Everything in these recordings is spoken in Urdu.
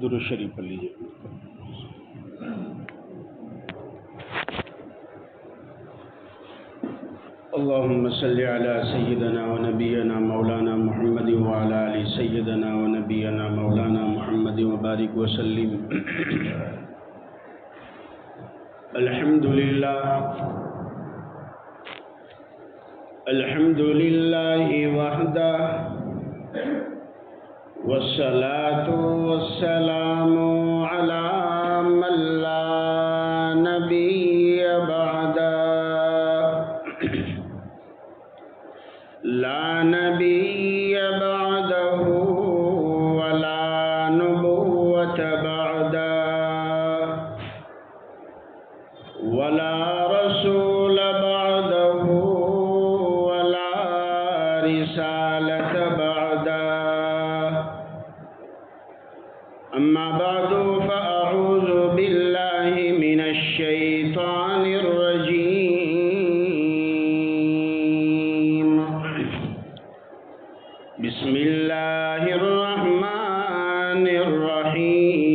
درود شریف پڑھ لیجیے۔ اللهم صل على سيدنا ونبينا مولانا محمد وعلى آل سيدنا ونبينا مولانا محمد وبارك وسلم۔ الحمد لله وحده والصلاة والسلام على من لا نبي بعده لا نبي بعده ولا نبوة بعده ولا رسول بعده ولا رسالة بعده۔ أما بعد فأعوذ بالله من الشيطان الرجيم۔ بسم الله الرحمن الرحيم۔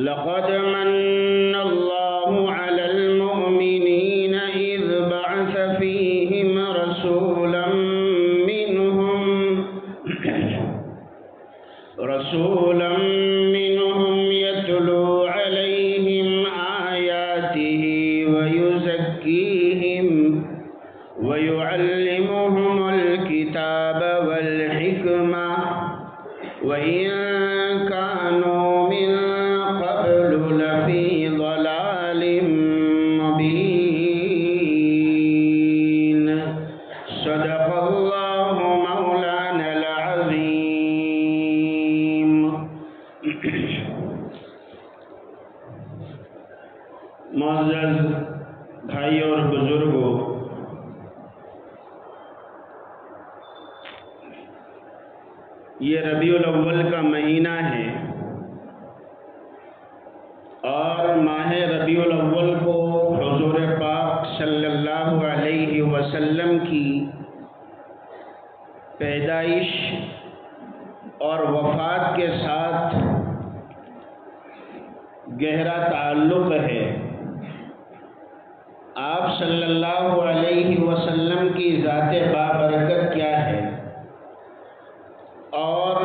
لقد من الله على المؤمنين إذ بعث فيهم رسولا منهم يتلو عليهم آياته ويزكيهم ويعلمهم الكتاب والحكمة وإن كانوا من قبل لفي ضلال مبين۔ صدق الله مولانا العظيم۔ معزز بھائی اور بزرگوں، یہ ربیع الاول کا مہینہ ہے اور ماہ ربیع الاول کو حضور پاک صلی اللہ علیہ وسلم کی پیدائش اور وفات کے ساتھ گہرا تعلق ہے۔ آپ صلی اللہ علیہ وسلم کی ذات بابرکت کیا ہے اور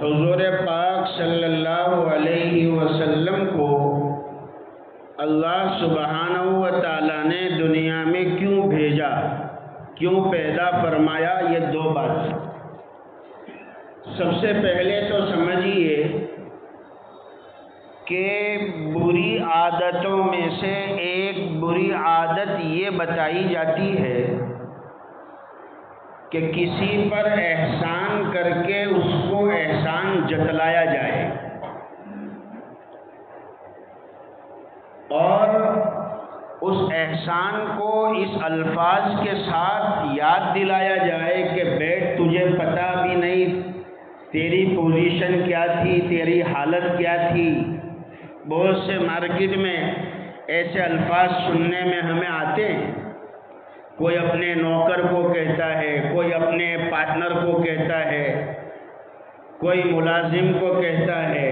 حضور پاک صلی اللہ علیہ وسلم کو اللہ سبحانہ و تعالیٰ نے دنیا میں کیوں بھیجا، کیوں پیدا فرمایا، یہ دو بات۔ سب سے پہلے تو سمجھیے کہ بری عادتوں میں سے ایک بری عادت یہ بتائی جاتی ہے کہ کسی پر احسان کر کے اس کو احسان جتلایا جائے اور اس احسان کو اس الفاظ کے ساتھ یاد دلایا جائے کہ بیٹھ تجھے پتہ بھی نہیں تیری پوزیشن کیا تھی، تیری حالت کیا تھی۔ بہت سے مارکیٹ میں ایسے الفاظ سننے میں ہمیں آتے ہیں، کوئی اپنے نوکر کو کہتا ہے، کوئی اپنے پارٹنر کو کہتا ہے، کوئی ملازم کو کہتا ہے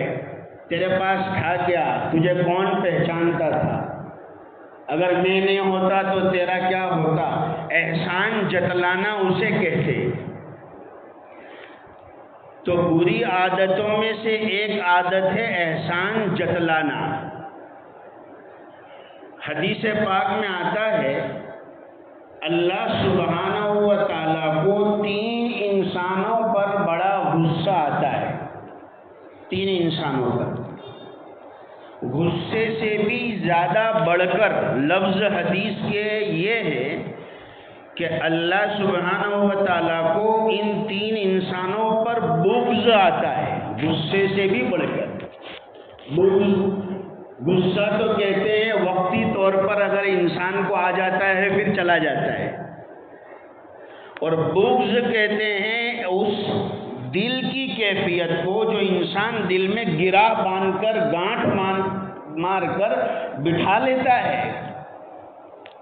تیرے پاس تھا کیا، تجھے کون پہچانتا تھا، اگر میں نہیں ہوتا تو تیرا کیا ہوتا۔ احسان جتلانا اسے کہتے۔ تو بری عادتوں میں سے ایک عادت ہے احسان جتلانا۔ حدیث پاک میں آتا ہے اللہ سبحانہ و تعالیٰ کو 3 انسانوں پر بڑا غصہ آتا ہے۔ 3 انسانوں پر غصے سے بھی زیادہ بڑھ کر لفظ حدیث کے یہ ہے کہ اللہ سبحانہ و تعالیٰ کو ان 3 انسانوں پر بغض آتا ہے، غصے سے بھی بڑھ کر۔ بغض، غصہ تو کہتے ہیں وقتی طور پر اگر انسان کو آ جاتا ہے پھر چلا جاتا ہے، اور بغض کہتے ہیں اس دل کی کیفیت کو جو انسان دل میں گرہ باندھ کر گانٹھ مار کر بٹھا لیتا ہے،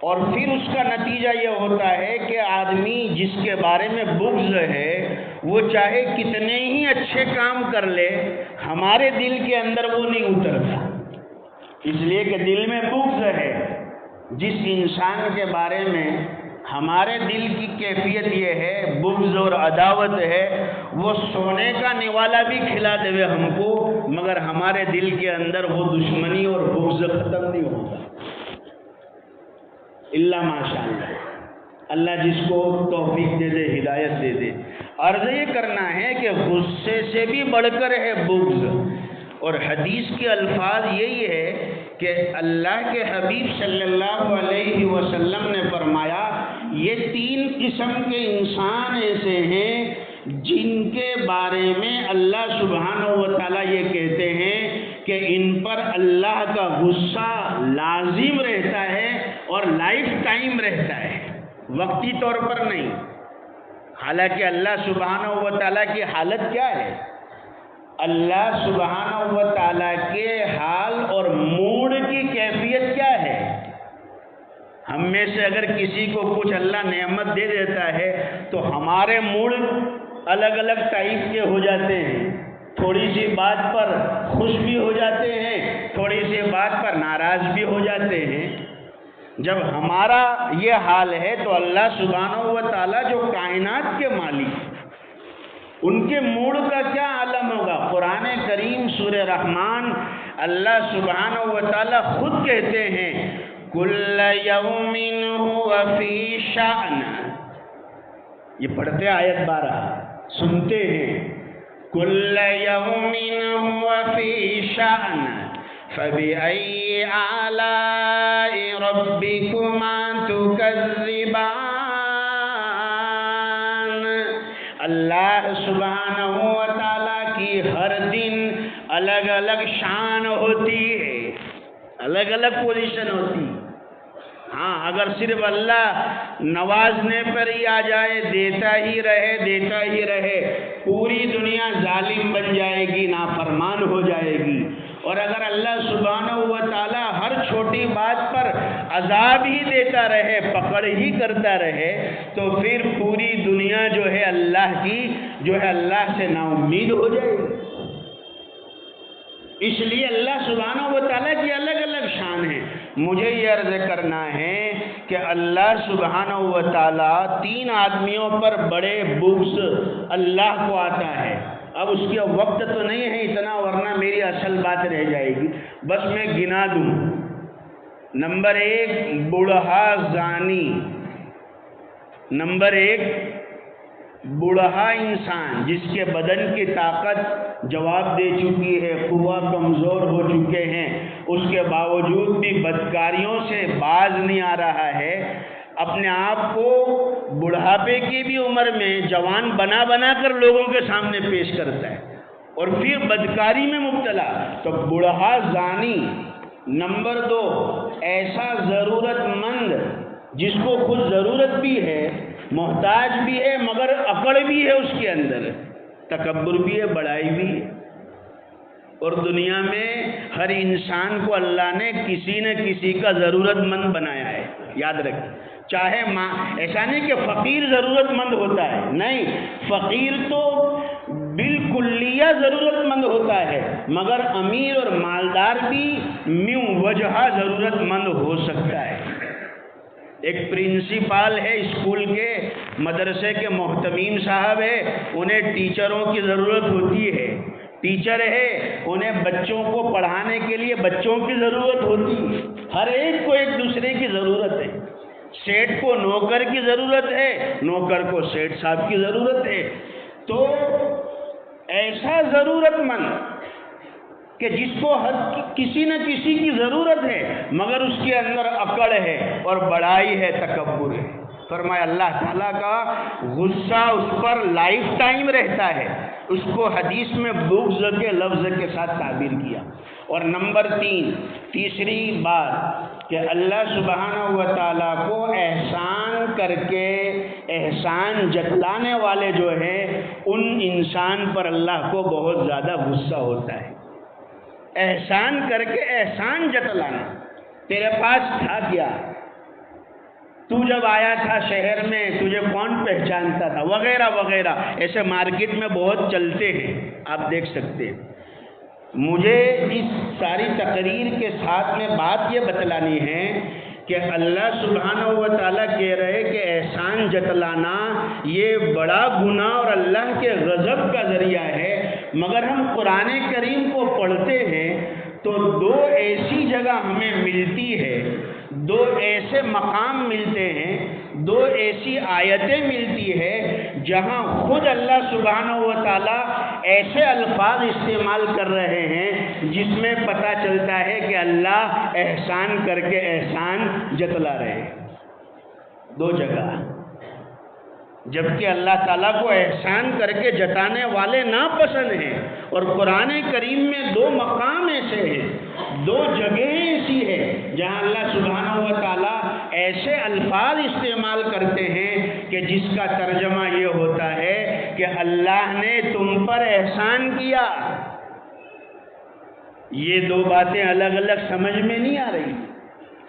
اور پھر اس کا نتیجہ یہ ہوتا ہے کہ آدمی جس کے بارے میں بغض ہے وہ چاہے کتنے ہی اچھے کام کر لے، ہمارے دل کے اندر وہ نہیں اترتا، اس لیے کہ دل میں بغض ہے۔ جس انسان کے بارے میں ہمارے دل کی کیفیت یہ ہے، بغض اور عداوت ہے، وہ سونے کا نوالا بھی کھلا دے ہم کو، مگر ہمارے دل کے اندر وہ دشمنی اور بغض ختم نہیں ہوتا، الا ماشاء اللہ۔ اللہ جس کو توفیق دے دے، ہدایت دے دے۔ عرض یہ کرنا ہے کہ غصے سے بھی بڑھ کر ہے بغض، اور حدیث کے الفاظ یہی ہے کہ اللہ کے حبیب صلی اللہ علیہ وسلم نے فرمایا، یہ 3 قسم کے انسان ایسے ہیں جن کے بارے میں اللہ سبحانہ و تعالیٰ یہ کہتے ہیں کہ ان پر اللہ کا غصہ لازم رہتا ہے اور لائف ٹائم رہتا ہے، وقتی طور پر نہیں۔ حالانکہ اللہ سبحانہ و تعالیٰ کی حالت کیا ہے؟ اللہ سبحانہ و تعالیٰ کے حال اور موڈ کی کیفیت کیا ہے؟ ہم میں سے اگر کسی کو کچھ اللہ نعمت دے دیتا ہے تو ہمارے موڈ الگ الگ ٹائپ کے ہو جاتے ہیں، تھوڑی سی بات پر خوش بھی ہو جاتے ہیں، تھوڑی سی بات پر ناراض بھی ہو جاتے ہیں۔ جب ہمارا یہ حال ہے تو اللہ سبحانہ و تعالیٰ جو کائنات کے مالک، ان کے موڈ کا کیا عالم ہوگا؟ قرآن کریم سورہ رحمان اللہ سبحانہ و تعالیٰ خود کہتے ہیں کل یوم ہوا فی شأن۔ یہ پڑھتے آیت 12 سنتے ہیں، کل یوم ہوا فی شأن فبأي آلاء ربكما تكذبان۔ اللہ سبحانہ و تعالیٰ کی ہر دن الگ الگ شان ہوتی ہے، الگ الگ پوزیشن ہوتی ہے۔ ہاں، اگر صرف اللہ نوازنے پر ہی آ جائے، دیتا ہی رہے، پوری دنیا ظالم بن جائے گی، نافرمان ہو جائے گی۔ اور اگر اللہ سبحانہ و تعالیٰ ہر چھوٹی بات پر عذاب ہی دیتا رہے، پکڑ ہی کرتا رہے، تو پھر پوری دنیا جو ہے اللہ سے نا امید ہو جائے گی۔ اس لیے اللہ سبحانہ و تعالیٰ کی الگ الگ شان ہے۔ مجھے یہ عرض کرنا ہے کہ اللہ سبحانہ و تعالیٰ 3 آدمیوں پر بڑے بغض اللہ کو آتا ہے۔ اب اس کے وقت تو نہیں ہے اتنا، ورنہ میری اصل بات رہ جائے گی، بس میں گنا دوں۔ نمبر 1 بوڑھا زانی، نمبر 1 بوڑھا انسان جس کے بدن کی طاقت جواب دے چکی ہے، قوہ کمزور ہو چکے ہیں، اس کے باوجود بھی بدکاریوں سے باز نہیں آ رہا ہے، اپنے آپ کو بڑھاپے کی بھی عمر میں جوان بنا کر لوگوں کے سامنے پیش کرتا ہے اور پھر بدکاری میں مبتلا، تو بوڑھا زانی۔ نمبر 2 ایسا ضرورت مند جس کو خود ضرورت بھی ہے، محتاج بھی ہے، مگر عقل بھی ہے اس کے اندر، تکبر بھی ہے، بڑائی بھی ہے۔ اور دنیا میں ہر انسان کو اللہ نے کسی نہ کسی کا ضرورت مند بنایا ہے، یاد رکھیں۔ چاہے ایسا نہیں کہ فقیر ضرورت مند ہوتا ہے، نہیں، فقیر تو بالکلیہ ضرورت مند ہوتا ہے، مگر امیر اور مالدار بھی من وجہ ضرورت مند ہو سکتا ہے۔ ایک پرنسپال ہے اسکول کے، مدرسے کے محتمیم صاحب ہے، انہیں ٹیچروں کی ضرورت ہوتی ہے، ٹیچر ہے، انہیں بچوں کو پڑھانے کے لیے بچوں کی ضرورت ہوتی ہے، ہر ایک کو ایک دوسرے کی ضرورت ہے۔ سیٹ کو نوکر کی ضرورت ہے، نوکر کو سیٹ صاحب کی ضرورت ہے۔ تو ایسا ضرورت مند کہ جس کو کسی نہ کسی کی ضرورت ہے، مگر اس کے اندر عقل ہے اور بڑائی ہے، تکبر ہے، فرمایا اللہ تعالیٰ کا غصہ اس پر لائف ٹائم رہتا ہے۔ اس کو حدیث میں بغض کے لفظ کے ساتھ تعبیر کیا۔ اور نمبر 3 تیسری بات کہ اللہ سبحانہ و تعالیٰ کو احسان کر کے احسان جتلانے والے جو ہیں، ان انسان پر اللہ کو بہت زیادہ غصہ ہوتا ہے۔ احسان کر کے احسان جتلانا، تیرے پاس تھا کیا، تو جب آیا تھا شہر میں تجھے کون پہچانتا تھا، وغیرہ وغیرہ، ایسے مارکیٹ میں بہت چلتے ہیں، آپ دیکھ سکتے ہیں۔ مجھے اس ساری تقریر کے ساتھ میں بات یہ بتلانی ہے کہ اللہ سبحانہ و تعالیٰ کہہ رہے کہ احسان جتلانا یہ بڑا گناہ اور اللہ کے غضب کا ذریعہ ہے، مگر ہم قرآن کریم کو پڑھتے ہیں تو دو ایسی جگہ ہمیں ملتی ہے، دو ایسے مقام ملتے ہیں، دو ایسی آیتیں ملتی ہے جہاں خود اللہ سبحانہ و تعالیٰ ایسے الفاظ استعمال کر رہے ہیں جس میں پتہ چلتا ہے کہ اللہ احسان کر کے احسان جتلا رہے ہیں۔ دو جگہ، جبکہ اللہ تعالیٰ کو احسان کر کے جتانے والے ناپسند ہیں، اور قرآن کریم میں دو مقام ایسے ہیں، دو جگہیں ایسی ہیں جہاں اللہ سبحانہ و تعالیٰ ایسے الفاظ استعمال کرتے ہیں کہ جس کا ترجمہ یہ ہوتا ہے کہ اللہ نے تم پر احسان کیا۔ یہ دو باتیں الگ الگ سمجھ میں نہیں آ رہی،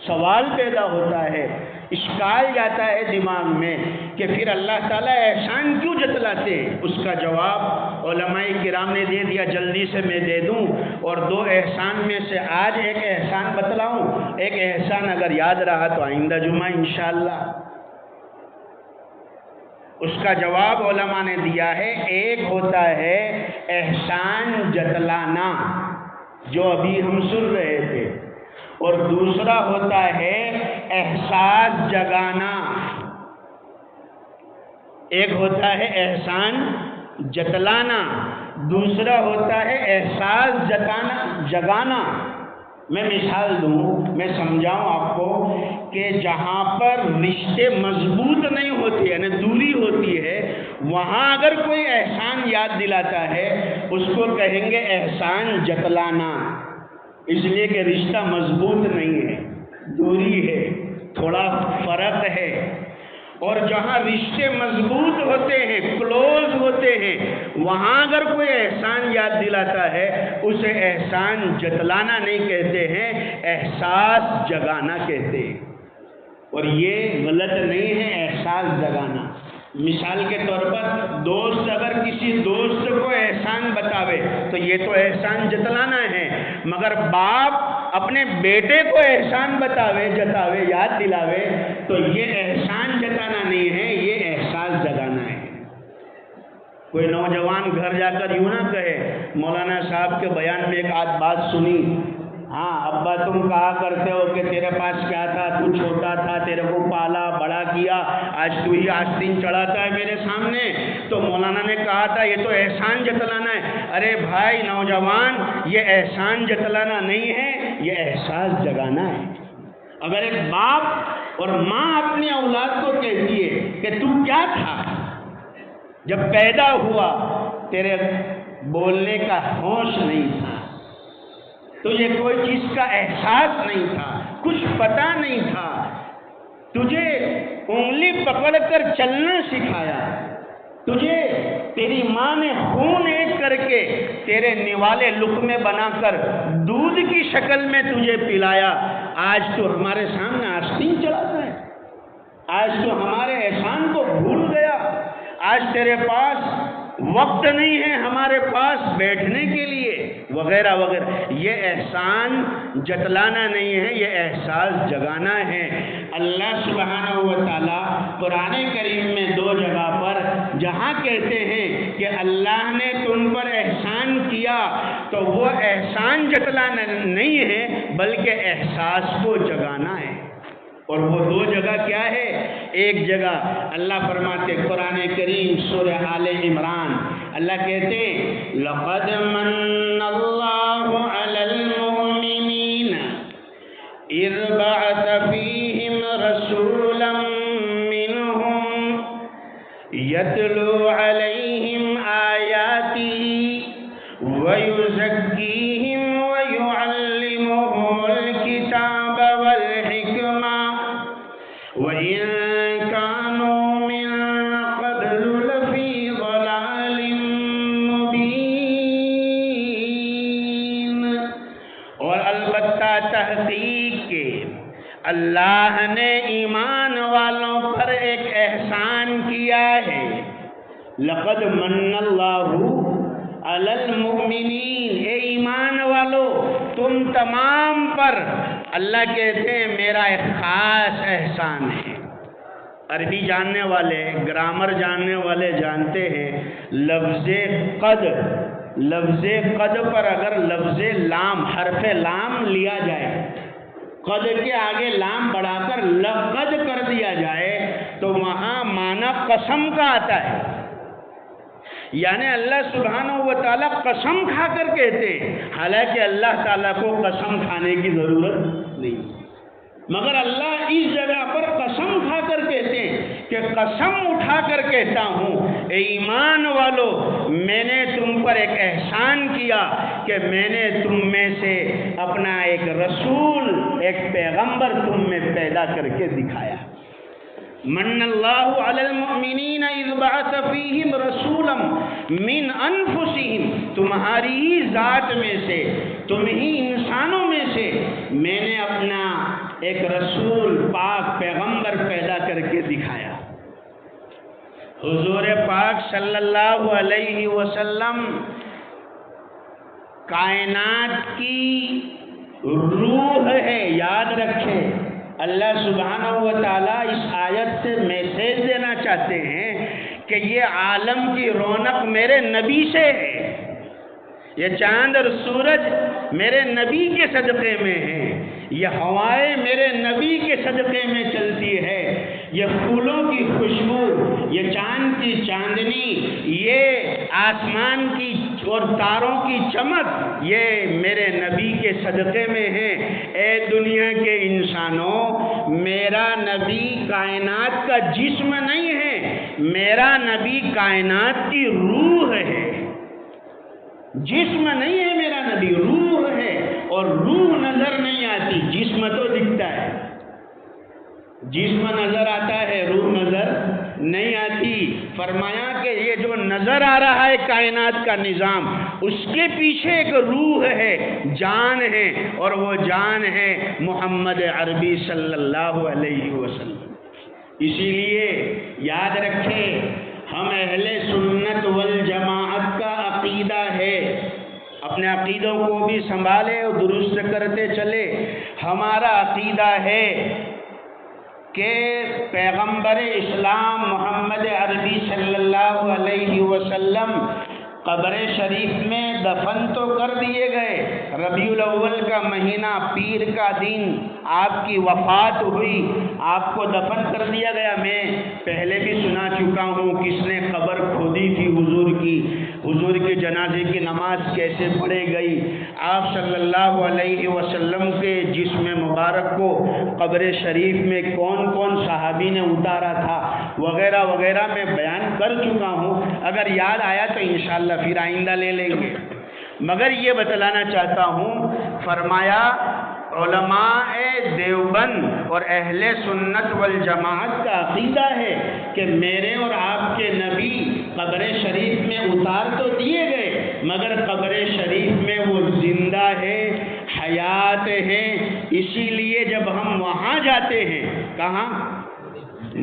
سوال پیدا ہوتا ہے، اشکال جاتا ہے دماغ میں کہ پھر اللہ تعالیٰ احسان کیوں جتلاتے ہیں؟ اس کا جواب علماء کرام نے دے دیا، جلدی سے میں دے دوں، اور دو احسان میں سے آج ایک احسان بتلاؤں، ایک احسان اگر یاد رہا تو آئندہ جمعہ انشاءاللہ۔ اس کا جواب علماء نے دیا ہے، ایک ہوتا ہے احسان جتلانا جو ابھی ہم سن رہے تھے، اور دوسرا ہوتا ہے احساس جگانا۔ ایک ہوتا ہے احسان جتلانا، دوسرا ہوتا ہے احساس جگانا۔ میں مثال دوں، میں سمجھاؤں آپ کو کہ جہاں پر رشتے مضبوط نہیں ہوتے یعنی دوری ہوتی ہے، وہاں اگر کوئی احسان یاد دلاتا ہے اس کو کہیں گے احسان جتلانا، اس لیے کہ رشتہ مضبوط نہیں ہے، دوری ہے، تھوڑا فرق ہے۔ اور جہاں رشتے مضبوط ہوتے ہیں، کلوز ہوتے ہیں، وہاں اگر کوئی احسان یاد دلاتا ہے اسے احسان جتلانا نہیں کہتے ہیں، احساس جگانا کہتے ہیں۔ اور یہ غلط نہیں ہے احساس جگانا۔ مثال کے طور پر دوست اگر کسی دوست کو احسان بتاوے تو یہ تو احسان جتلانا ہے، مگر باپ اپنے بیٹے کو احسان جتاوے یاد دلاوے تو یہ احسان جتانا نہیں ہے، یہ احساس جگانا ہے۔ کوئی نوجوان گھر جا کر یوں نہ کہے، مولانا صاحب کے بیان میں ایک آدھ بات سنی، ہاں ابا تم کہا کرتے ہو کہ تیرے پاس کیا تھا، تو چھوٹا تھا، تیرے کو پالا بڑا کیا، آج تو ہی آستین چڑھاتا ہے میرے سامنے، تو مولانا نے کہا تھا یہ تو احسان جتلانا ہے۔ ارے بھائی نوجوان، یہ احسان جتلانا نہیں ہے، یہ احساس جگانا ہے۔ اگر ایک باپ اور ماں اپنی اولاد کو کہتی ہے کہ تو کیا تھا جب پیدا ہوا، تیرے بولنے کا ہوش نہیں تھا، تجھے کوئی چیز کا احساس نہیں تھا، کچھ پتہ نہیں تھا، تجھے انگلی پکڑ کر چلنا سکھایا، تجھے تیری ماں نے خون ایک کر کے تیرے نوالے لقمے بنا کر دودھ کی شکل میں تجھے پلایا، آج تو ہمارے سامنے آستین چڑھاتا ہے، آج تو ہمارے احسان کو بھول گیا، آج تیرے پاس وقت نہیں ہے ہمارے پاس بیٹھنے کے لیے، وغیرہ وغیرہ۔ یہ احسان جتلانا نہیں ہے، یہ احساس جگانا ہے۔ اللہ سبحانہ و تعالیٰ قرآن کریم میں دو جگہ پر جہاں کہتے ہیں کہ اللہ نے تم پر احسان کیا، تو وہ احسان جتلانا نہیں ہے بلکہ احساس کو جگانا ہے۔ اور وہ دو جگہ کیا ہے؟ ایک جگہ اللہ فرماتے قرآن کریم سورہ آل عمران، اللہ کہتے لَقَدْ مَنَّ اللَّهُ عَلَى الْمُؤْمِنِينَ إِذْ بَعَثَ فِيهِمْ رَسُولًا مِّنْهُمْ يَتْلُو عَلَيْهِمْ آيَاتِهِ وَيُزَكِّيهِمْ وَيُعَلِّمُهُمُ الْكِتَابَ وَالْحِكْمَةَ وَإِن كَانُوا مِن قَبْلُ لَفِي ضَلَالٍ مُّبِينٍ۔ اور البتہ تحقیق کے اللہ نے ایمان والوں کیا ہے، لقد من اللہ علی المؤمنین، اے ایمان والو تم تمام پر اللہ کہتے ہیں میرا ایک خاص احسان ہے۔ عربی جاننے والے، گرامر جاننے والے جانتے ہیں لفظ قد پر اگر لفظ لام، حرف لام لیا جائے، قد کے آگے لام بڑھا کر لقد کر دیا جائے تو وہاں معنی قسم کا آتا ہے، یعنی اللہ سبحانہ و تعالیٰ قسم کھا کر کہتے ہیں، حالانکہ اللہ تعالیٰ کو قسم کھانے کی ضرورت نہیں، مگر اللہ اس جگہ پر قسم کھا کر کہتے ہیں کہ قسم اٹھا کر کہتا ہوں اے ایمان والو، میں نے تم پر ایک احسان کیا کہ میں نے تم میں سے اپنا ایک رسول، ایک پیغمبر تم میں پیدا کر کے دکھایا۔ من اللہ علی المؤمنین اذ بعث فیہم رسولا من انفسہم، تمہاری ہی ذات میں سے، تم ہی انسانوں میں سے میں نے اپنا ایک رسول، پاک پیغمبر پیدا کر کے دکھایا۔ حضور پاک صلی اللہ علیہ وسلم کائنات کی روح ہے، یاد رکھیں۔ اللہ سبحانہ و تعالیٰ اس آیت سے میسیج دینا چاہتے ہیں کہ یہ عالم کی رونق میرے نبی سے ہے، یہ چاند اور سورج میرے نبی کے صدقے میں ہیں، یہ ہوائیں میرے نبی کے صدقے میں چلتی ہے، یہ پھولوں کی خوشبو، یہ چاند کی چاندنی، یہ آسمان کی اور تاروں کی چمک، یہ میرے نبی کے صدقے میں ہے۔ اے دنیا کے انسانوں، میرا نبی کائنات کا جسم نہیں ہے، میرا نبی کائنات کی روح ہے، جسم نہیں ہے میرا نبی، روح ہے، اور روح نظر نہیں آتی، جسم تو دکھتا ہے، جسم نظر آتا ہے، روح نظر نہیں آتی۔ فرمایا کہ یہ جو نظر آ رہا ہے کائنات کا نظام، اس کے پیچھے ایک روح ہے، جان ہے، اور وہ جان ہے محمد عربی صلی اللہ علیہ وسلم۔ اسی لیے یاد رکھیں، ہم اہل سنت والجماعت کا عقیدہ ہے، اپنے عقیدوں کو بھی سنبھالے اور درست کرتے چلے۔ ہمارا عقیدہ ہے کہ پیغمبر اسلام محمد عربی صلی اللہ علیہ وسلم قبر شریف میں دفن تو کر دیے گئے، ربیع الاول کا مہینہ، پیر کا دن آپ کی وفات ہوئی، آپ کو دفن کر دیا گیا۔ میں پہلے بھی سنا چکا ہوں کس نے قبر کھودی تھی حضور کی، حضور کے جنازے کی نماز کیسے پڑھی گئی، آپ صلی اللہ علیہ وسلم کے جسم مبارک کو قبر شریف میں کون کون صحابی نے اتارا تھا، وغیرہ وغیرہ میں بیان کر چکا ہوں۔ اگر یاد آیا تو انشاءاللہ پھر آئندہ لے لیں گے، مگر یہ بتلانا چاہتا ہوں، فرمایا علماء دیوبند اور اہل سنت والجماعت کا عقیدہ ہے کہ میرے اور آپ کے نبی قبر شریف میں اتار تو دیے گئے، مگر قبر شریف میں وہ زندہ ہے، حیات ہیں۔ اسی لیے جب ہم وہاں جاتے ہیں، کہاں؟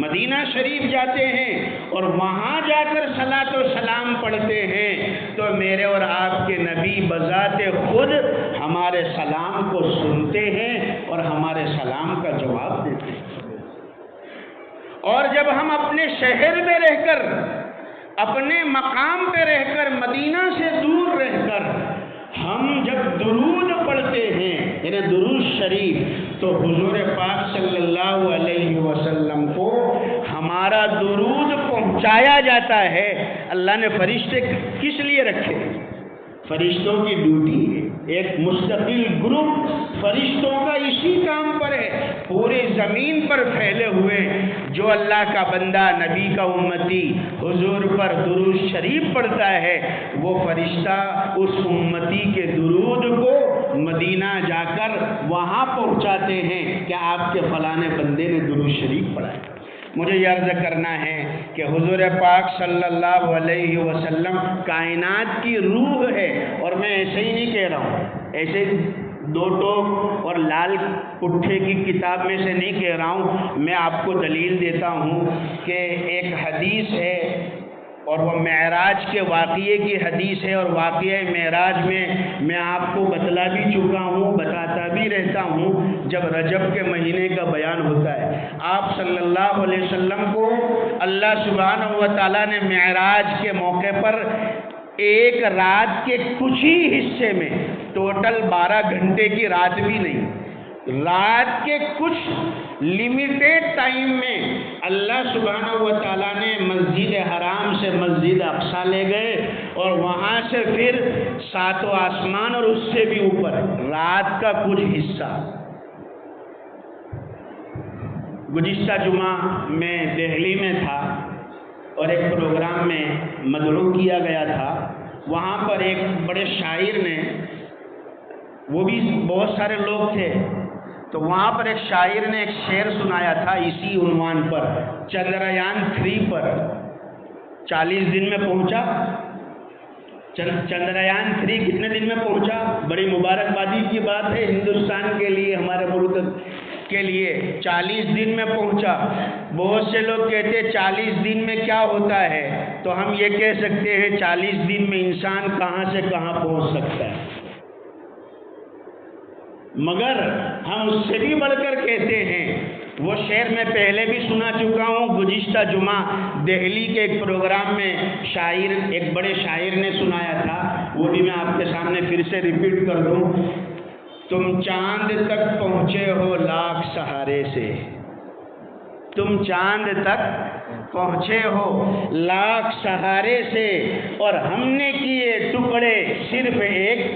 مدینہ شریف جاتے ہیں اور وہاں جا کر صلاۃ و سلام پڑھتے ہیں، تو میرے اور آپ کے نبی بذات خود ہمارے سلام کو سنتے ہیں اور ہمارے سلام کا جواب دیتے ہیں۔ اور جب ہم اپنے شہر میں رہ کر، اپنے مقام پہ رہ کر، مدینہ سے دور رہ کر ہم جب درود پڑھتے ہیں، یعنی درود شریف، تو حضور پاک صلی اللہ علیہ وسلم کو ہمارا درود پہنچایا جاتا ہے۔ اللہ نے فرشتے کس لیے رکھے؟ فرشتوں کی ڈیوٹی ہے، ایک مستقل گروپ فرشتوں کا اسی کام پر ہے، پوری زمین پر پھیلے ہوئے، جو اللہ کا بندہ، نبی کا امتی حضور پر درود شریف پڑھتا ہے، وہ فرشتہ اس امتی کے درود کو مدینہ جا کر وہاں پہنچاتے ہیں کہ آپ کے فلانے بندے نے درود شریف پڑھا ہے۔ مجھے یہ عرض کرنا ہے کہ حضور پاک صلی اللہ علیہ وسلم کائنات کی روح ہے، اور میں ایسے ہی نہیں کہہ رہا ہوں، ایسے دو ٹوک اور لال پٹھے کی کتاب میں سے نہیں کہہ رہا ہوں، میں آپ کو دلیل دیتا ہوں کہ ایک حدیث ہے اور وہ معراج کے واقعے کی حدیث ہے، اور واقعہ معراج میں آپ کو بتلا بھی چکا ہوں، بتاتا بھی رہتا ہوں جب رجب کے مہینے کا بیان ہوتا ہے۔ آپ صلی اللہ علیہ وسلم کو اللہ سبحانہ و تعالیٰ نے معراج کے موقع پر ایک رات کے کچھ ہی حصے میں، ٹوٹل 12 گھنٹے کی رات بھی نہیں، رات کے کچھ لمیٹیڈ ٹائم میں اللہ سبحانہ و تعالیٰ نے مسجد حرام سے مسجد اقصیٰ لے گئے، اور وہاں سے پھر 7 آسمان اور اس سے بھی اوپر رات کا کچھ حصہ۔ گزشتہ جمعہ میں دہلی میں تھا اور ایک پروگرام میں مدعو کیا گیا تھا، وہاں پر ایک بڑے شاعر نے، وہ بھی بہت سارے لوگ تھے، تو وہاں پر ایک شاعر نے ایک شعر سنایا تھا اسی عنوان پر، چندریان 3 پر 40 دن میں پہنچا۔ چندریان 3 کتنے دن میں پہنچا؟ بڑی مبارکبادی کی بات ہے ہندوستان کے لیے، ہمارے ملک کے لیے 40 دن میں پہنچا۔ بہت سے لوگ کہتے ہیں 40 دن میں کیا ہوتا ہے، تو ہم یہ کہہ سکتے ہیں 40 دن میں انسان کہاں سے کہاں پہنچ سکتا ہے، مگر ہم اس سے بھی بڑھ کر کہتے ہیں، وہ شعر میں پہلے بھی سنا چکا ہوں، گزشتہ جمعہ دہلی کے ایک پروگرام میں شاعر، ایک بڑے شاعر نے سنایا تھا، وہ بھی میں آپ کے سامنے پھر سے ریپیٹ کر دوں۔ تم چاند تک پہنچے ہو لاکھ سہارے سے، تم چاند تک پہنچے ہو لاکھ سہارے سے، اور ہم نے کیے ٹکڑے صرف ایک،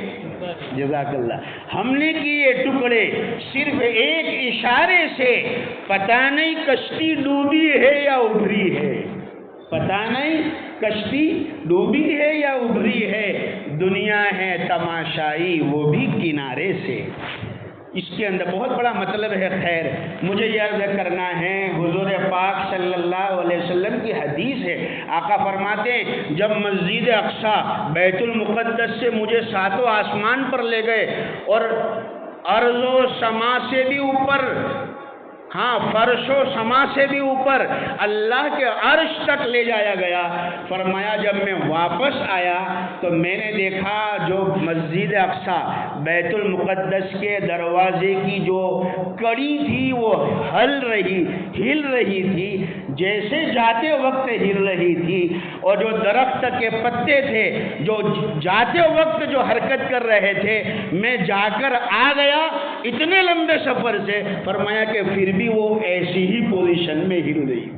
جزاک اللہ، ہم نے کیے ٹکڑے صرف ایک اشارے سے، پتہ نہیں کشتی ڈوبی ہے یا ابھری ہے، پتہ نہیں کشتی ڈوبی ہے یا ابھری ہے، دنیا ہے تماشائی وہ بھی کنارے سے۔ اس کے اندر بہت بڑا مطلب ہے۔ خیر، مجھے یہ عرض کرنا ہے، حضور پاک صلی اللہ علیہ وسلم کی حدیث ہے، آقا فرماتے ہیں جب مسجد اقصیٰ بیت المقدس سے مجھے 7 آسمان پر لے گئے اور ارض و سما سے بھی اوپر، ہاں فرش و سما سے بھی اوپر اللہ کے عرش تک لے جایا گیا، فرمایا جب میں واپس آیا تو میں نے دیکھا جو مسجد اقصیٰ بیت المقدس کے دروازے کی جو کڑی تھی وہ ہل رہی تھی، جیسے جاتے وقت ہل رہی تھی، اور جو درخت کے پتے تھے جو جاتے وقت جو حرکت کر رہے تھے، میں جا کر آ گیا اتنے لمبے سفر سے، فرمایا کہ پھر بھی وہ ایسی ہی پوزیشن میں ہل رہی۔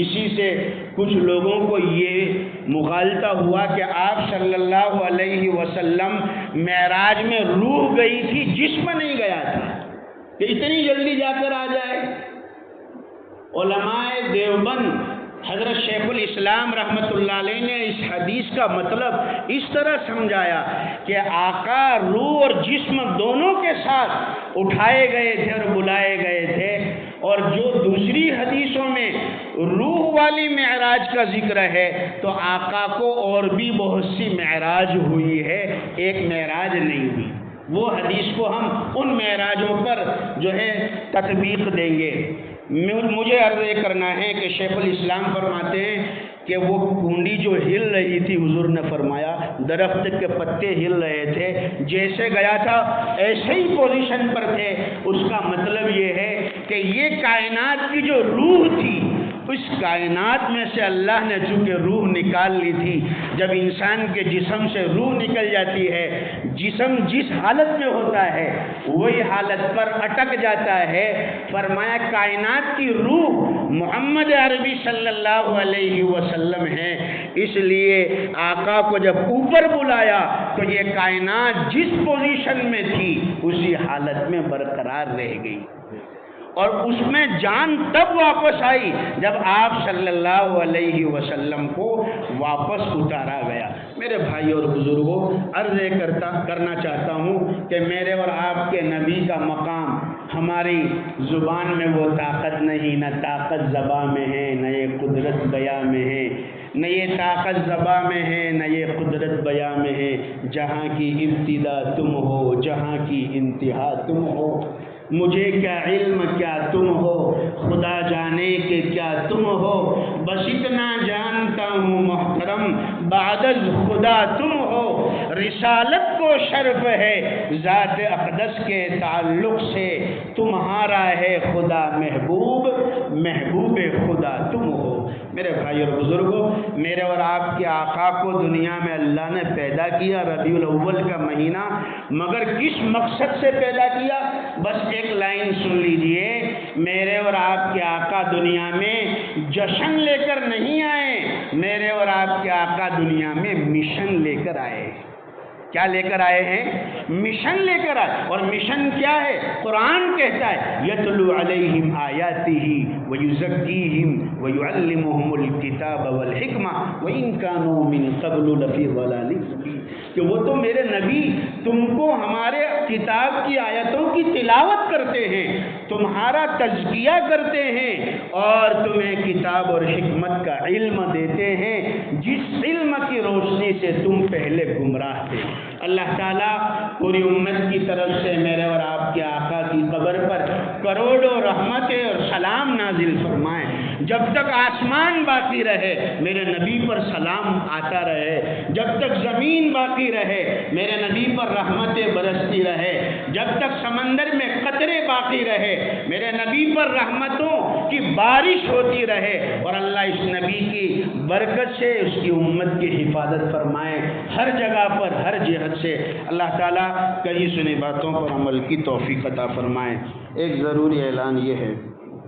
اسی سے کچھ لوگوں کو یہ مغالطہ ہوا کہ آپ صلی اللہ علیہ وسلم معراج میں روح گئی تھی، جسم نہیں گیا تھا، کہ اتنی جلدی جا کر آ جائے۔ علماء دیوبند حضرت شیخ الاسلام رحمۃ اللہ علیہ نے اس حدیث کا مطلب اس طرح سمجھایا کہ آقا روح اور جسم دونوں کے ساتھ اٹھائے گئے تھے اور بلائے گئے تھے، اور جو دوسری حدیثوں میں روح والی معراج کا ذکر ہے تو آقا کو اور بھی بہت سی معراج ہوئی ہے، ایک معراج نہیں ہوئی۔ وہ حدیث کو ہم ان معراجوں پر جو ہے تطبیق دیں گے۔ مجھے عرض یہ کرنا ہے کہ شیخ الاسلام فرماتے ہیں کہ وہ کنڈی جو ہل رہی تھی، حضور نے فرمایا درخت کے پتے ہل رہے تھے، جیسے گیا تھا ایسے ہی پوزیشن پر تھے۔ اس کا مطلب یہ ہے کہ یہ کائنات کی جو روح تھی، اس کائنات میں سے اللہ نے چونکہ روح نکال لی تھی، جب انسان کے جسم سے روح نکل جاتی ہے، جسم جس حالت میں ہوتا ہے وہی حالت پر اٹک جاتا ہے۔ فرمایا کائنات کی روح محمد عربی صلی اللہ علیہ وسلم ہے، اس لیے آقا کو جب اوپر بلایا تو یہ کائنات جس پوزیشن میں تھی اسی حالت میں برقرار رہ گئی، اور اس میں جان تب واپس آئی جب آپ صلی اللہ علیہ وسلم کو واپس اتارا گیا۔ میرے بھائی اور بزرگوں، عرض کرنا چاہتا ہوں کہ میرے اور آپ کے نبی کا مقام ہماری زبان میں وہ طاقت نہیں، نہ طاقت زباں میں ہے، نہ یہ قدرت بیاں میں ہے، نہ یہ طاقت زباں میں ہے نہ یہ قدرت بیاں میں ہے، جہاں کی ابتدا تم ہو جہاں کی انتہا تم ہو، مجھے کیا علم کیا تم ہو، خدا جانے کہ کیا تم ہو، بس اتنا جانتا ہوں محترم بعد از خدا تم ہو، رسالت کو شرف ہے ذات اقدس کے تعلق سے، تمہارا ہے خدا محبوب محبوب خدا تم ہو۔ میرے بھائی اور بزرگوں، میرے اور آپ کے آقا کو دنیا میں اللہ نے پیدا کیا ربیع الاول کا مہینہ، مگر کس مقصد سے پیدا کیا؟ بس ایک لائن سن لیجئے، میرے اور آپ کے آقا دنیا میں جشن لے کر نہیں آئے، میرے اور آپ کے آقا دنیا میں مشن لے کر آئے۔ کیا لے کر آئے ہیں؟ مشن لے کر آئے، اور مشن کیا ہے؟ قرآن کہتا ہے یتلو علیہم آیاتہ ویزکیہم ویعلمہم الکتاب والحکمہ وان کانوا من قبل لفی ضلال مبین، کہ وہ تو میرے نبی تم کو ہمارے کتاب کی آیتوں کی تلاوت کرتے ہیں، تمہارا تزکیہ کرتے ہیں، اور تمہیں کتاب اور حکمت کا علم دیتے ہیں جس علم کی روشنی سے تم پہلے گمراہ تھے۔ اللہ تعالیٰ پوری امت کی طرف سے میرے اور آپ کے آقا کی قبر پر کروڑوں رحمتیں اور سلام نازل فرمائیں، جب تک آسمان باقی رہے میرے نبی پر سلام آتا رہے، جب تک زمین باقی رہے میرے نبی پر رحمتیں برستی رہے، جب تک سمندر میں قطرے باقی رہے میرے نبی پر رحمتوں کی بارش ہوتی رہے، اور اللہ اس نبی کی برکت سے اس کی امت کی حفاظت فرمائے ہر جگہ پر ہر جہت سے۔ اللہ تعالیٰ کئی سنی باتوں پر عمل کی توفیق عطا فرمائے۔ ایک ضروری اعلان یہ ہے